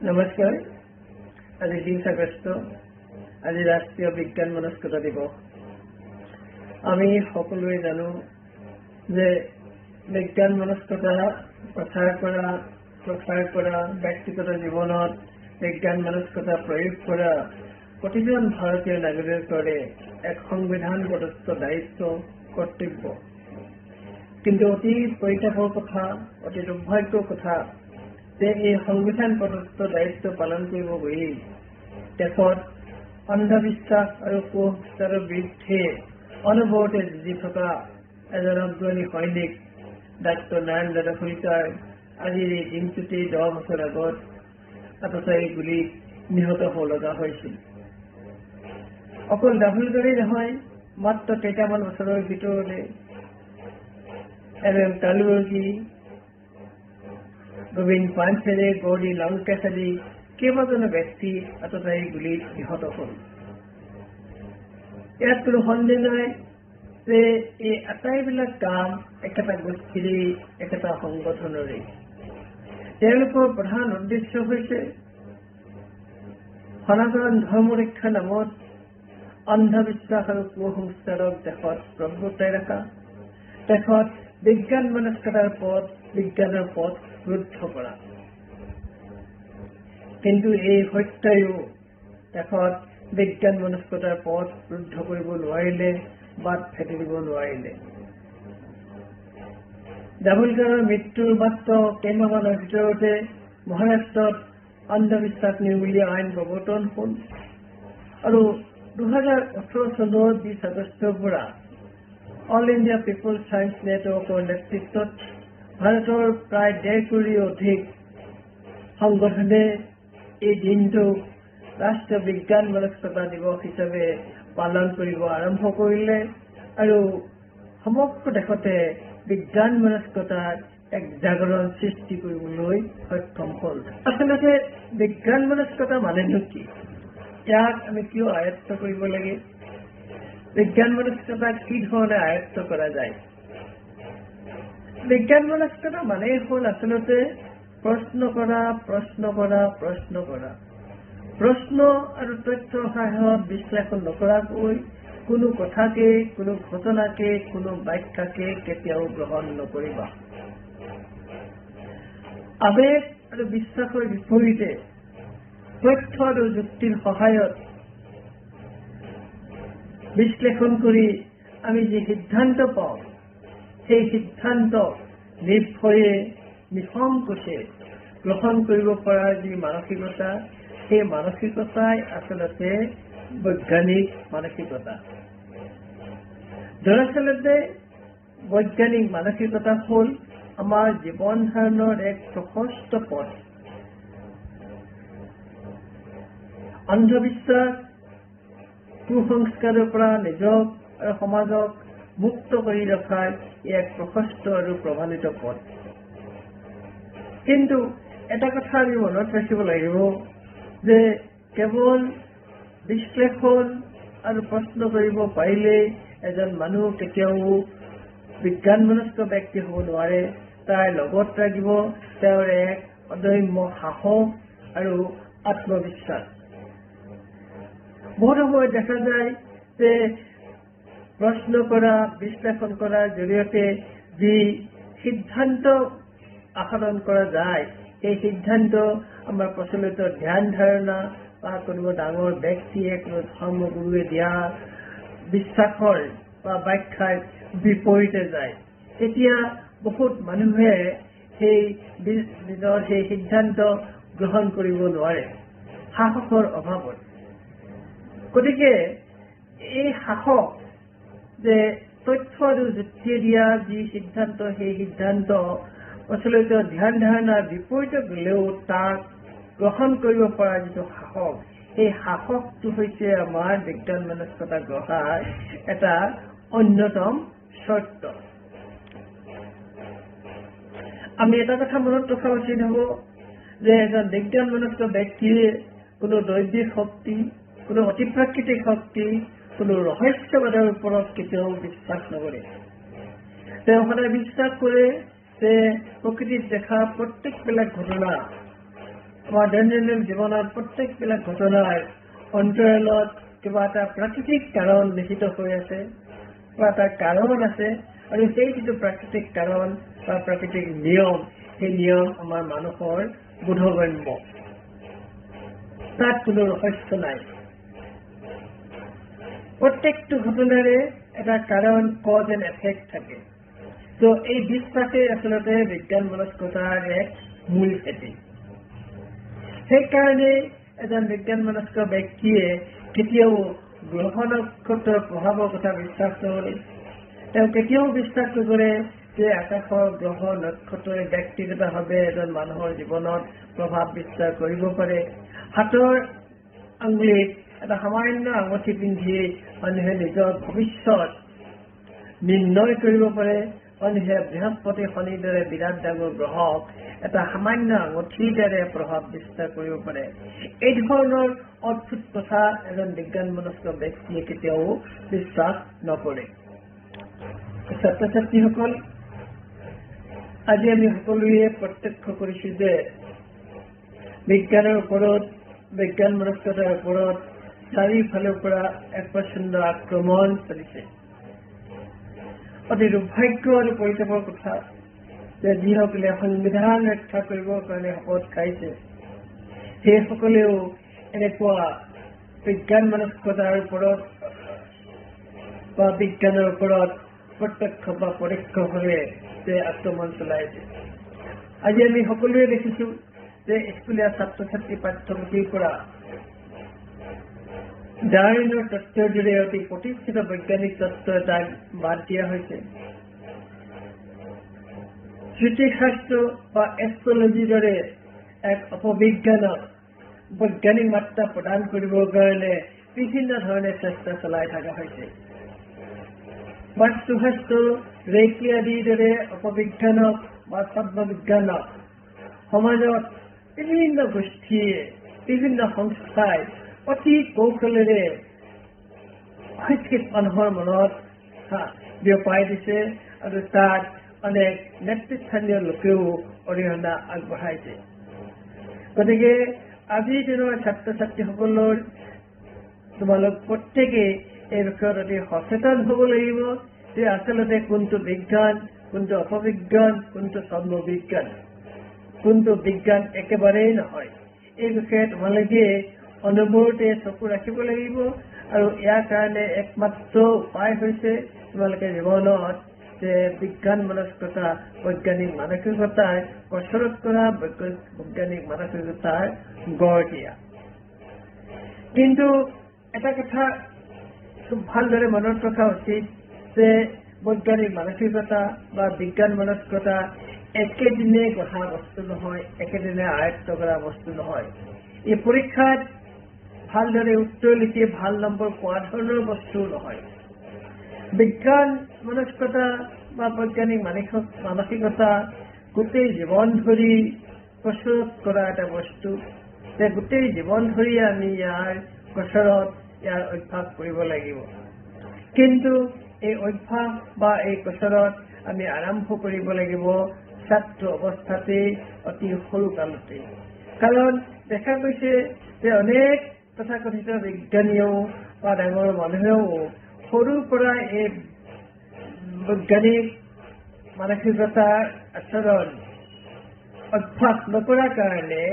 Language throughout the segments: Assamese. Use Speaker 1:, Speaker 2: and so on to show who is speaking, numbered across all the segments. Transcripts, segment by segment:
Speaker 1: নমস্কাৰ। আজি 20 আগষ্ট, আজি ৰাষ্ট্ৰীয় বিজ্ঞান মনস্কতা দিৱস। আমি সকলোৱে জানো যে বিজ্ঞান মনস্কতা প্ৰচাৰ কৰা ব্যক্তিগত জীৱনত বিজ্ঞান মনস্কতা প্ৰয়োগ কৰা প্ৰতিজন ভাৰতীয় নাগৰিকৰে এক সংবিধান প্ৰদত্ত দায়িত্ব, কৰ্তব্য। কিন্তু অতি পৰিতাপৰ কথা, অতি দুৰ্ভাগ্যৰ কথা যে এই সংবিধান প্ৰদত্ত দায়িত্ব পালন কৰিব গৈ দেশত অন্ধবিশ্বাস আৰু কুসংস্কাৰৰ বিৰুদ্ধে অনবৰতে যুঁজি থকা এজন অগ্ৰণী সৈনিক ডাক্তৰ নাৰায়ণ দাদা কলিতাৰ আজিৰ এই দিনটোতেই 10 বছৰ আগত আততায়ী গুলীত নিহত হ'ব লগা হৈছিল। অকল দাভোলকাৰেই নহয়, মাত্ৰ কেইটামান বছৰৰ ভিতৰতে MM কালবৰ্গী, গোবিন্দ পাঞ্চেৰে, গৌৰী লংকেশ আদি কেইবাজনো ব্যক্তি আততায়ী গুলীত নিহত হ'ল। ইয়াত কোনো সন্দেহ নাই যে এই আটাইবিলাক কাম একেটা গোষ্ঠীৰে, একেটা সংগঠনৰে। তেওঁলোকৰ প্ৰধান উদ্দেশ্য হৈছে সনাতন ধৰ্ম ৰক্ষা নামত অন্ধবিশ্বাস আৰু কুসংস্কাৰক দেশত প্ৰবৰ্তাই ৰখা, দেশত বিজ্ঞান মনস্কতাৰ পথ, বিজ্ঞানৰ পথ ৰুদ্ধ কৰা। কিন্তু এই সত্যইও দেশত বিজ্ঞান মনস্কতাৰ পথ ৰুদ্ধ কৰিব নোৱাৰিলে, বাট ফেটি দিব নোৱাৰিলে। দাভোলকাৰৰ মৃত্যুৰ মাত্ৰ কেইমাহমানৰ ভিতৰতে মহাৰাষ্ট্ৰত অন্ধবিশ্বাস নিৰ্মূলীয়া আইন প্ৰৱৰ্তন হ'ল আৰু 2018 চনৰ 20 আগষ্টৰ পৰা অল ইণ্ডিয়া পিপল চায়েন্স নেটৱৰ্কৰ নেতৃত্বত ভাৰতৰ প্ৰায় 1.5 কোটিৰো অধিক সংগঠনে এই দিনটো ৰাষ্ট্ৰীয় বিজ্ঞান মনস্কতা দিৱস হিচাপে পালন কৰিব আৰম্ভ কৰিলে আৰু সমগ্ৰ দেশতে বিজ্ঞান মনস্কতাৰ এক জাগৰণ সৃষ্টি কৰিবলৈ সক্ষম হ'ল। আচলতে বিজ্ঞান মনস্কতা মানেনো কি? ইয়াক আমি কিয় আয়ত্ত কৰিব লাগে? বিজ্ঞান মনস্কতা কি ধৰণে আয়ত্ত কৰা যায়? বিজ্ঞান মনস্কতা মানে হ'ল আচলতে প্ৰশ্ন কৰা। প্ৰশ্ন আৰু তথ্যৰ সহায়ত বিশ্লেষণ নকৰাকৈ কোনো কথাকে, কোনো ঘটনাকে, কোনো ব্যাখ্যাকে কেতিয়াও গ্ৰহণ নকৰিবা। আবেগ আৰু বিশ্বাসৰ বিপৰীতে তথ্য আৰু যুক্তিৰ সহায়ত বিশ্লেষণ কৰি আমি যি সিদ্ধান্ত পাওঁ, সেই সিদ্ধান্ত নিৰ্ভয়ে, নিসংকোচে গ্ৰহণ কৰিব পৰা যি মানসিকতা, সেই মানসিকতাই আচলতে বৈজ্ঞানিক মানসিকতা। দৰাচলতে বৈজ্ঞানিক মানসিকতা হ'ল আমাৰ জীৱন ধাৰণৰ এক প্ৰশস্ত পথ। অন্ধবিশ্বাস, কুসংস্কাৰৰ পৰা নিজক আৰু সমাজক মুক্ত কৰি ৰখাৰ এক প্ৰশস্ত আৰু প্ৰমাণিত পথ। কিন্তু এটা কথা আমি মনত ৰাখিব লাগিব যে কেৱল বিশ্লেষণ আৰু প্ৰশ্ন কৰিব পাৰিলে এজন মানুহ কেতিয়াও বিজ্ঞান মনস্ক ব্যক্তি হ'ব নোৱাৰে। তাৰ লগত লাগিব তেওঁৰ এক অদম্য সাহস আৰু আত্মবিশ্বাস। বহু সময়ত দেখা যায় যে প্ৰশ্ন কৰা, বিশ্লেষণ কৰাৰ জৰিয়তে যি সিদ্ধান্ত আহৰণ কৰা যায়, সেই সিদ্ধান্ত আমাৰ প্ৰচলিত ধ্যান ধাৰণা বা কোনোবা ডাঙৰ ব্যক্তিয়ে, কোনো ধৰ্মগুৰুৱে দিয়া বিশ্বাসৰ বা ব্যাখ্যাৰ বিপৰীতে যায়। তেতিয়া বহুত মানুহে নিজৰ সেই সিদ্ধান্ত গ্ৰহণ কৰিব নোৱাৰে সাহসৰ অভাৱত। গতিকে এই সাহস, যে তথ্য আৰু যুক্তিয়ে দিয়া যি সিদ্ধান্ত, সেই সিদ্ধান্ত প্ৰচলিত ধ্যান ধাৰণাৰ বিপৰীতে গ'লেও তাক গ্ৰহণ কৰিব পৰা যিটো সাহস, সেই সাহসটো হৈছে আমাৰ বিজ্ঞান মনস্কতা গঢ়াৰ এটা অন্যতম শৰ্ত। আমি এটা কথা মনত ৰখা উচিত হ'ব যে এজন বিজ্ঞান মনস্ক ব্যক্তিয়ে কোনো দৈবিক শক্তি, কোনো অতিপ্ৰাকৃতিক শক্তি, কোনো ৰহস্যবাদৰ ওপৰত কেতিয়াও বিশ্বাস নকৰে। তেওঁ সদায় বিশ্বাস কৰে যে প্ৰকৃতিত দেখা প্ৰত্যেকবিলাক ঘটনা আমাৰ দৈনন্দিন জীৱনৰ প্ৰত্যেকবিলাক ঘটনাৰ অন্তৰালত কিবা এটা প্ৰাকৃতিক কাৰণ নিহিত হৈ আছে, কিবা এটা কাৰণ আছে, আৰু সেই যিটো প্ৰাকৃতিক কাৰণ বা প্ৰাকৃতিক নিয়ম, সেই নিয়ম আমাৰ মানুহৰ বোধগম্য, তাত কোনো ৰহস্য নাই। প্ৰত্যেকটো ঘটনাৰে এটা কাৰণ, কজ এণ্ড এফেক্ট থাকে। তো এই বিশ্বাসে আচলতে বিজ্ঞান মনস্কতাৰ এক মূল ভেটি। সেইকাৰণে এজন বিজ্ঞান মনস্ক ব্যক্তিয়ে কেতিয়াও গ্ৰহ নক্ষত্ৰৰ প্ৰভাৱৰ কথা বিশ্বাস নকৰে। তেওঁ কেতিয়াও বিশ্বাস নকৰে যে আকাশৰ গ্ৰহ নক্ষত্ৰই ব্যক্তিগতভাৱে এজন মানুহৰ জীৱনত প্ৰভাৱ বিস্তাৰ কৰিব পাৰে। হাতৰ আঙুলিত এটা সামান্য আঙুঠি পিন্ধি মানুহে নিজৰ ভৱিষ্যত নিৰ্ণয় কৰিব পাৰে। মানুহে বৃহস্পতি শনিৰ দৰে বিৰাট ডাঙৰ গ্ৰহক এটা সামান্য আঙুঠিৰ দ্বাৰা প্ৰভাৱ বিস্তাৰ কৰিব পাৰে। এই ধৰণৰ অদ্ভুত কথা এজন বিজ্ঞান মনস্ক ব্যক্তিয়ে কেতিয়াও বিশ্বাস নকৰে। ছাত্ৰ ছাত্ৰীসকল, আজি আমি সকলোৱে প্ৰত্যক্ষ কৰিছো যে বিজ্ঞানৰ ওপৰত, বিজ্ঞান মনস্কতাৰ ওপৰত চাৰিওফালৰ পৰা এক প্ৰচণ্ড আক্ৰমণ চলিছে। অতি দুৰ্ভাগ্য আৰু পৰিতাপৰ কথা যে যিসকলে সংবিধান ৰক্ষা কৰিবৰ কাৰণে শপত খাইছে, সেইসকলেও এনেকুৱা বিজ্ঞান মনস্কতাৰ ওপৰত বা বিজ্ঞানৰ ওপৰত প্ৰত্যক্ষ বা পৰোক্ষভাৱে যে আক্ৰমণ চলাইছে। আজি আমি সকলোৱে দেখিছো যে স্কুলীয়া ছাত্ৰ ছাত্ৰী পাঠ্যপুথিৰ পৰা ডাৰউইনৰ তত্ত্বৰ দৰে অতি প্ৰতিষ্ঠিত বৈজ্ঞানিক তত্ত্ব এটাক বাদ দিয়া হৈছে। জ্যোতিষশাস্ত্ৰ বা এষ্ট্ৰলজিৰ দৰে এক অপবিজ্ঞানক বৈজ্ঞানিক মাত্ৰা প্ৰদান কৰিবৰ কাৰণে বিভিন্ন ধৰণে চেষ্টা চলাই থকা হৈছে। বাস্তুশাস্ত্ৰ, ৰেকি আদিৰ দৰে অপবিজ্ঞানক বা ছদ্মবিজ্ঞানক সমাজত বিভিন্ন গোষ্ঠীয়ে, বিভিন্ন সংস্থাই অতি কৌশলেৰে অশিক্ষিত মানুহৰ মনত বিয়পাই দিছে, আৰু তাত অনেক নেতৃস্থানীয় লোকেও অৰিহণা আগবঢ়াইছে। গতিকে আজিৰ দিনৰ ছাত্ৰ ছাত্ৰীসকলৰ তোমালোক প্ৰত্যেকে এই বিষয়ত অতি সচেতন হ'ব লাগিব যে আচলতে কোনটো বিজ্ঞান, কোনটো অপবিজ্ঞান, কোনটো ছদ্মবিজ্ঞান, কোনটো বিজ্ঞান একেবাৰেই নহয়। এই বিষয়ে তোমালোকে অনবৰতে চকু ৰাখিব লাগিব, আৰু ইয়াৰ কাৰণে একমাত্ৰ উপায় হৈছে তোমালোকে জীৱনত যে বিজ্ঞান মনস্কতা, বৈজ্ঞানিক মানসিকতাৰ কচৰৎ কৰা, বৈজ্ঞানিক মানসিকতাৰ গঢ় দিয়া। কিন্তু এটা কথা খুব ভালদৰে মনত ৰখা উচিত যে বৈজ্ঞানিক মানসিকতা বা বিজ্ঞান মনস্কতা একেদিনে গঢ়া বস্তু নহয়, একেদিনে আয়ত্ত কৰা বস্তু নহয়। এই পৰীক্ষাত ভালদৰে উত্তৰ লিখি ভাল নম্বৰ পোৱা ধৰণৰ বস্তু নহয়। বিজ্ঞান মনস্কতা বা বৈজ্ঞানিক মানসিকতা গোটেই জীৱন ধৰি কচৰৎ কৰা এটা বস্তু, যে গোটেই জীৱন ধৰি আমি ইয়াৰ কচৰৎ, ইয়াৰ অভ্যাস কৰিব লাগিব। কিন্তু এই অভ্যাস বা এই কচৰৎ আমি আৰম্ভ কৰিব লাগিব ছাত্ৰ অৱস্থাতেই, অতি সৰু কালতেই। কাৰণ দেখা গৈছে যে অনেক তথাকথিত বিজ্ঞানীয়েও বা ডাঙৰ মানুহেও সৰুৰ পৰা এই বৈজ্ঞানিক মানসিকতাৰ আচৰণ অভ্যাস নকৰাৰ কাৰণে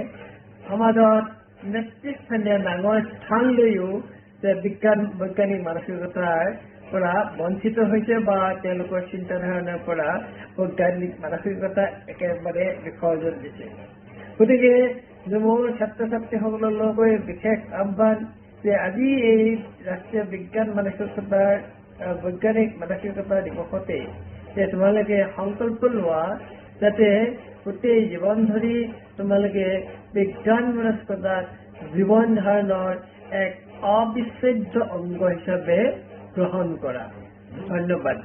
Speaker 1: সমাজত নেতৃস্থানীয় ডাঙৰ স্থান লৈও যে বৈজ্ঞানিক মানসিকতাৰ পৰা বঞ্চিত হৈছে বা তেওঁলোকৰ চিন্তাধাৰণাৰ পৰা বৈজ্ঞানিক মানসিকতা একেবাৰে বিসৰ্জন দিছে। গতিকে মোৰ ছাত্ৰ ছাত্ৰীসকললৈ বিশেষ আহ্বান যে আজি এই ৰাষ্ট্ৰীয় বিজ্ঞান মানসিকতাৰ বৈজ্ঞানিক মানসিকতা দিৱসতে যে তোমালোকে সংকল্প লোৱা যাতে গোটেই জীৱন ধৰি তোমালোকে বিজ্ঞান মনস্কতাক জীৱন ধাৰণৰ এক অবিচ্ছেদ্য অংগ হিচাপে গ্ৰহণ কৰা। ধন্যবাদ।